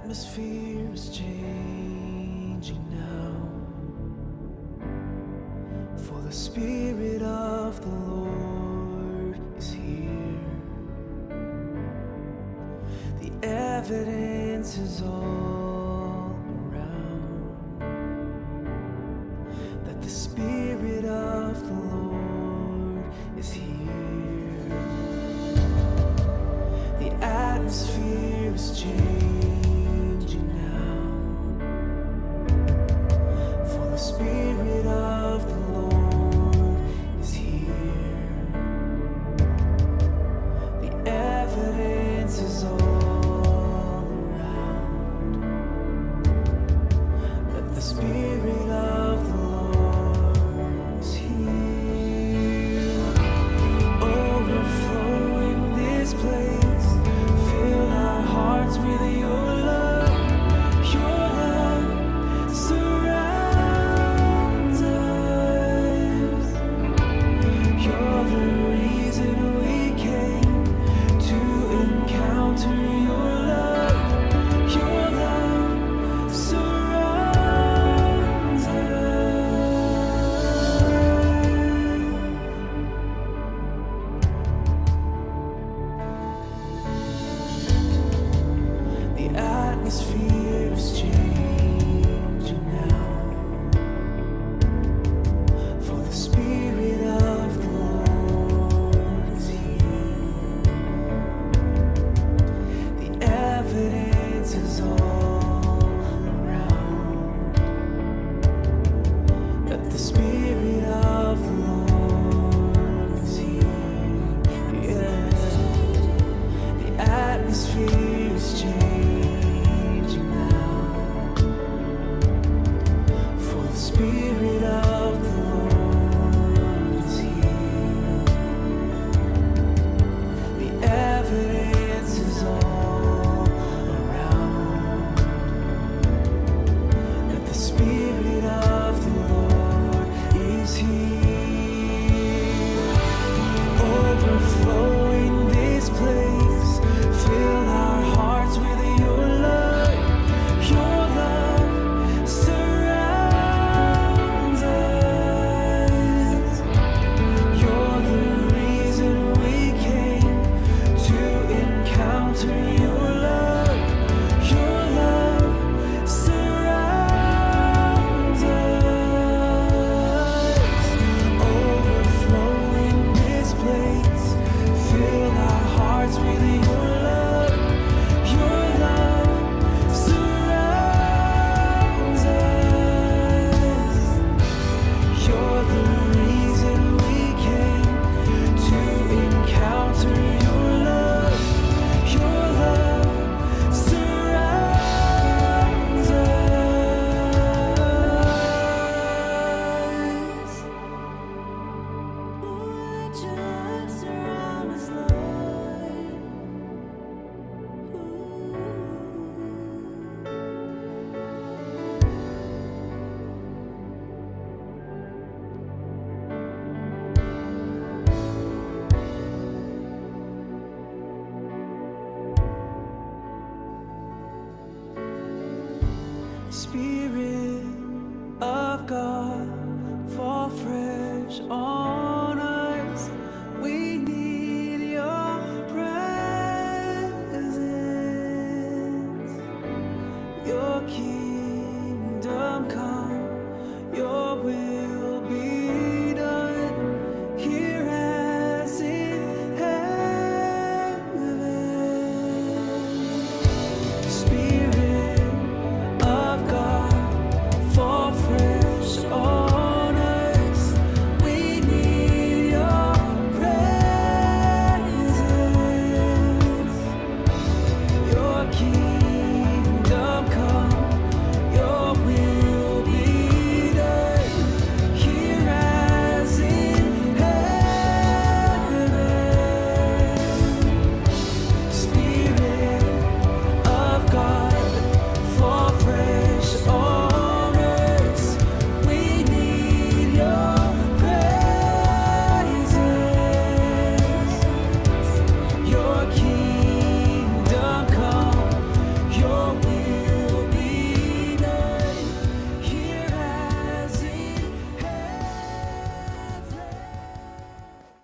atmosphere is changing now, for the Spirit of the Lord is here. The evidence is all around that the Spirit of the Lord is here. The atmosphere is changing now, for the Spirit of the Lord is here. The evidence is all around that the Spirit of the Lord is here. Overflow in this place. Fill our hearts with your love. Your love surrounds us. You're the reason we came to encounter your love. Your love surrounds us. The atmosphere is changing now, for the Spirit of the Lord is here. The evidence is all around that the Spirit of the Lord is here. Yeah. The atmosphere is changing now,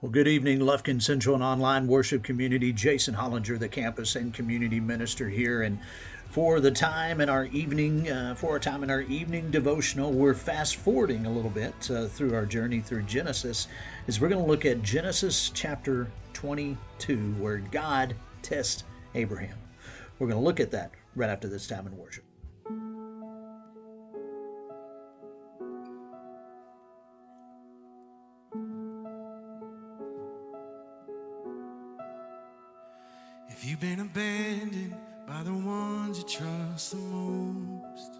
Well, good evening, Lufkin Central and Online Worship Community. Jason Hollinger, the campus and community minister here, and for the time in our evening, devotional, we're fast forwarding a little bit through our journey through Genesis, as we're going to look at Genesis chapter 22, where God tests Abraham. We're going to look at that right after this time in worship. If you've been abandoned by the ones you trust the most,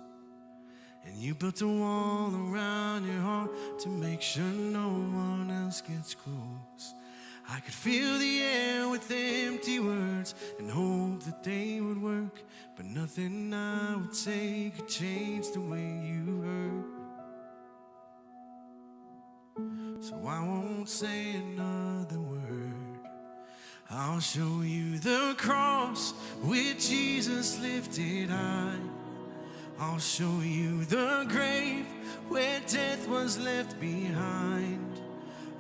and you built a wall around your heart to make sure no one else gets close, I could fill the air with empty words and hope that they would work, but nothing I would say could change the way you hurt. So I won't say another word. I'll show you the cross with Jesus lifted high. I'll show you the grave where death was left behind.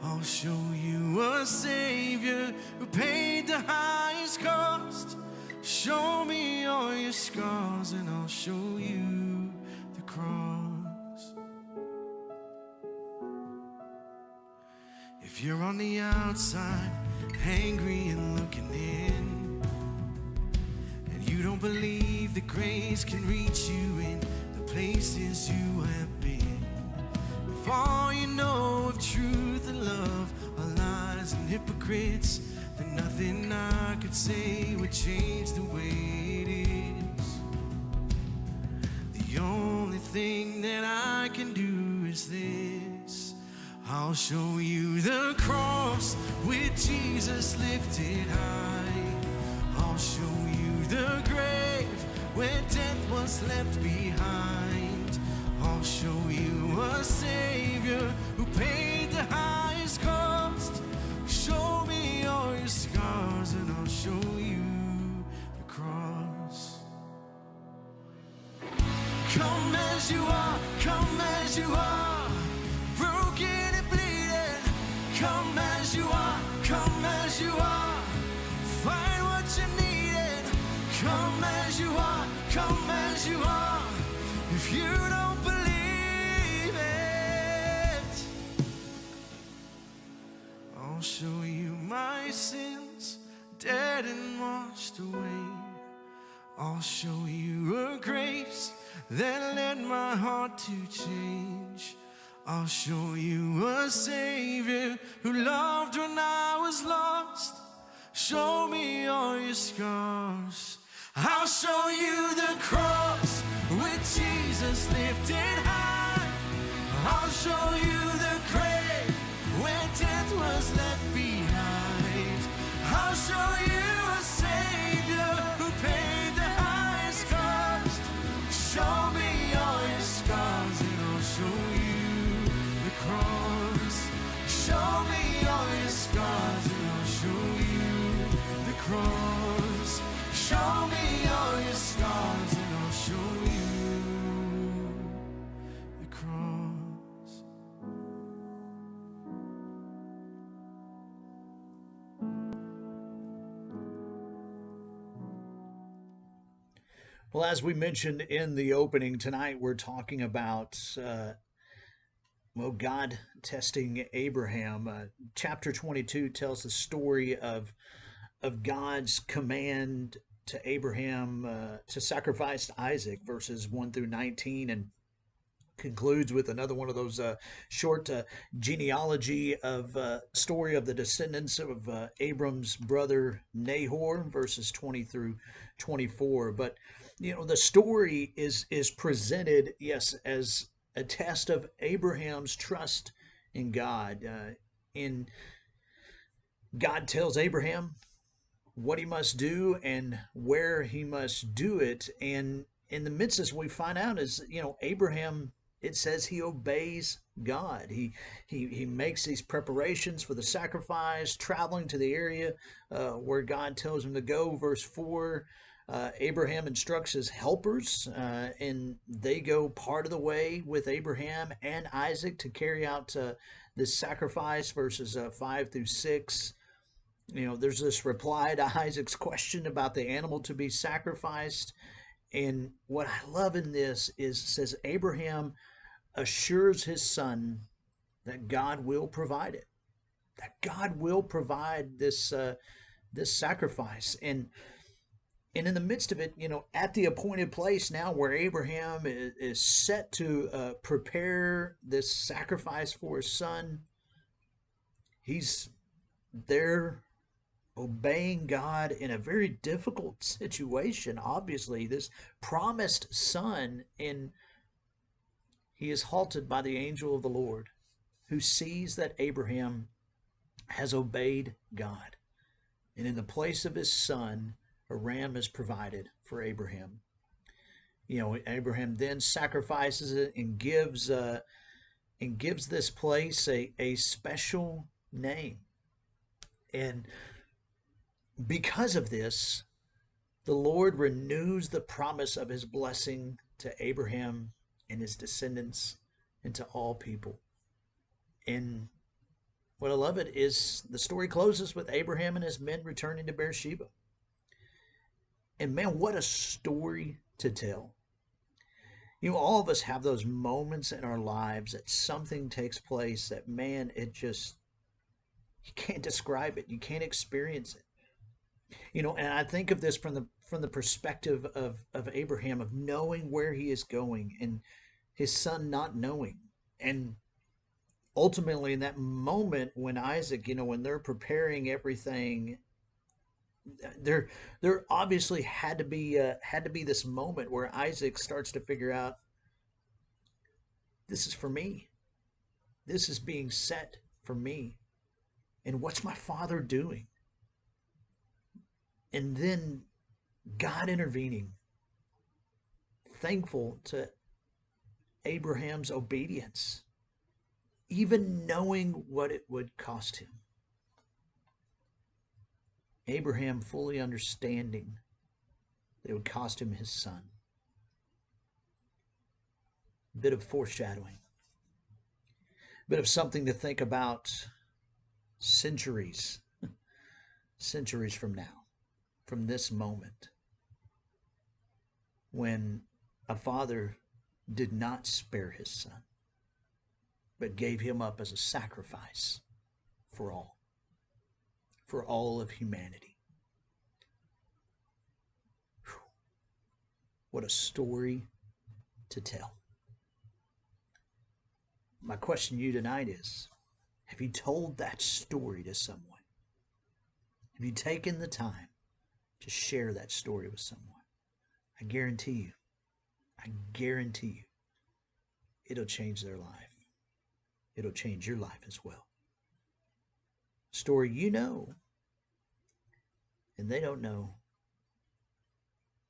I'll show you a Savior who paid the highest cost. Show me all your scars and I'll show you the cross. If you're on the outside, angry and looking in, and you don't believe that grace can reach you in the places you have been, if all you know of truth and love are lies and hypocrites, then nothing I could say would change the way it is. The only thing that I can do is this: I'll show you the cross with Jesus lifted high. I'll show you the grave where death was left behind. I'll show you a Savior who paid the highest cost. Show me all your scars and I'll show you the cross. Come as you are, come as you are, broken and bleeding. Come as you are, come as you are, find what you needed. Come as you are, come as you are, if you don't believe it. I'll show you my sins, dead and washed away. I'll show you a grace that led my heart to change. I'll show you a Savior who loved when I was lost. Show me all your scars. I'll show you the cross with Jesus lifted high. I'll show you the grave where death was left behind. I'll show you a Savior who paid the highest cost. Show me all your scars and I'll show you the cross. Show me all your scars and I'll show you the cross. Show me all your scars and I'll show you the cross. Well, as we mentioned in the opening tonight, we're talking about God testing Abraham. Chapter 22 tells the story of God's command to Abraham to sacrifice Isaac, verses 1 through 19, and concludes with another one of those short genealogy of story of the descendants of Abram's brother Nahor, verses 20 through 24. But the story is presented, yes, as a test of Abraham's trust in God. In God tells Abraham what he must do and where he must do it, and in the midst of this, we find out is Abraham. It says he obeys God. He makes these preparations for the sacrifice, traveling to the area where God tells him to go. Verse 4. Abraham instructs his helpers, and they go part of the way with Abraham and Isaac to carry out this sacrifice, verses 5 through 6. There's this reply to Isaac's question about the animal to be sacrificed. And what I love in this is, it says, Abraham assures his son that God will provide it, that God will provide this sacrifice. And in the midst of it, at the appointed place now where Abraham is set to prepare this sacrifice for his son, he's there obeying God in a very difficult situation. Obviously, this promised son, and he is halted by the angel of the Lord, who sees that Abraham has obeyed God. And in the place of his son, a ram is provided for Abraham. Abraham then sacrifices it and gives this place a special name. And because of this, the Lord renews the promise of his blessing to Abraham and his descendants and to all people. And what I love it is the story closes with Abraham and his men returning to Beersheba. And man, what a story to tell. All of us have those moments in our lives that something takes place that, man, you can't describe it. You can't experience it. And I think of this from the perspective of Abraham, of knowing where he is going and his son not knowing. And ultimately in that moment when Isaac, when they're preparing everything, there obviously had to be this moment where Isaac starts to figure out, this is for me. This is being set for me. And what's my father doing? And then God intervening, thankful to Abraham's obedience, even knowing what it would cost him. Abraham fully understanding that it would cost him his son. A bit of foreshadowing, a bit of something to think about centuries from now, from this moment, when a father did not spare his son, but gave him up as a sacrifice for all of humanity. Whew. What a story to tell. My question to you tonight is, have you told that story to someone? Have you taken the time to share that story with someone? I guarantee you, it'll change their life. It'll change your life as well. Story you know, and they don't know,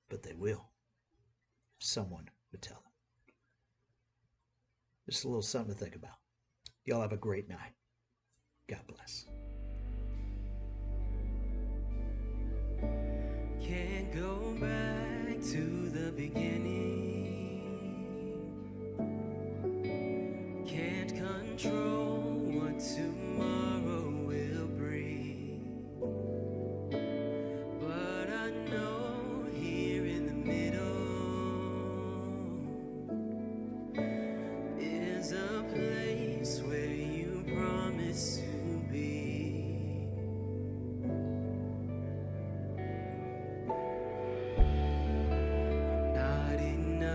but they will if someone would tell them. Just a little something to think about. Y'all have a great night. God bless. Can't go back to the beginning. Can't control what tomorrow will bring. But I know here in the middle is a place where you promised to be. Not enough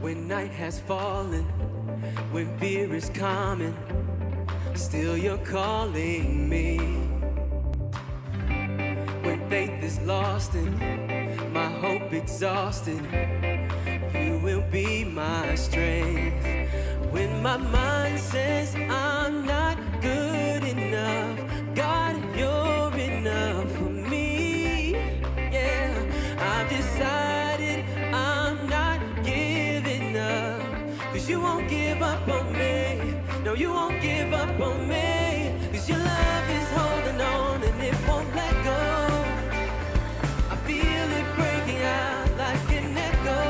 When night has fallen, when fear is coming, still you're calling me. When faith is lost and my hope exhausted, you will be my strength. When my mind says I'm not good enough, God, you're enough for me. Yeah, I've decided I'm not giving up, 'cause you won't give up on me. No, you won't give up on me, 'cause your love is holding on and it won't let go. I feel it breaking out like an echo,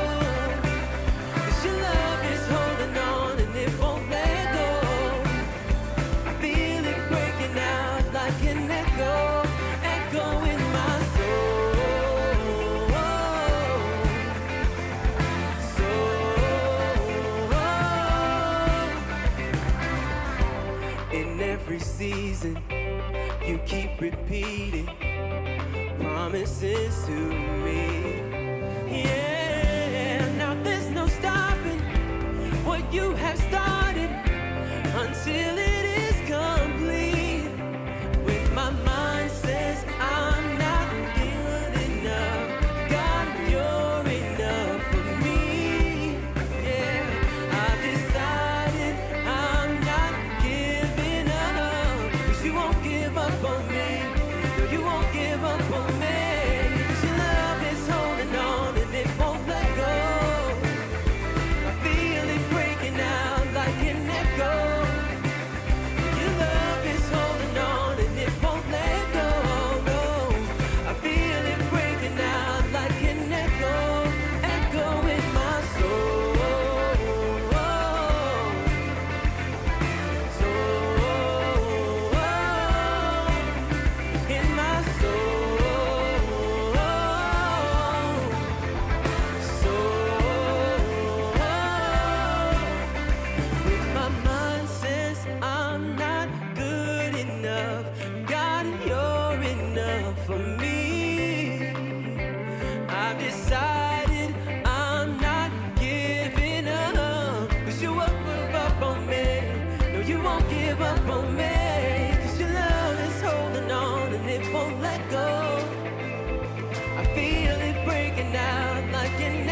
'cause your love is holding on and it won't let go. I feel it breaking out like an echo, echo in my soul. In every season, you keep repeating promises to me. Yeah, now there's no stopping what you have started until it is complete. When my mind says I'm not good enough, God, you're enough for me. Yeah, I've decided I'm not giving up, 'cause you won't give up on me. No, you won't give up on me, 'cause your love is holding on and it won't let go. I feel it breaking out like an echo. Your love is holding on and it won't let go. No, I feel it breaking out like an echo, echo in my soul. In my when my mind says I'm not good enough, God, you're enough for me. I've decided I'm not giving up, 'cause you won't give up on me. No, you won't give up on me, 'cause your love is holding on and it won't let go. I feel it breaking out like an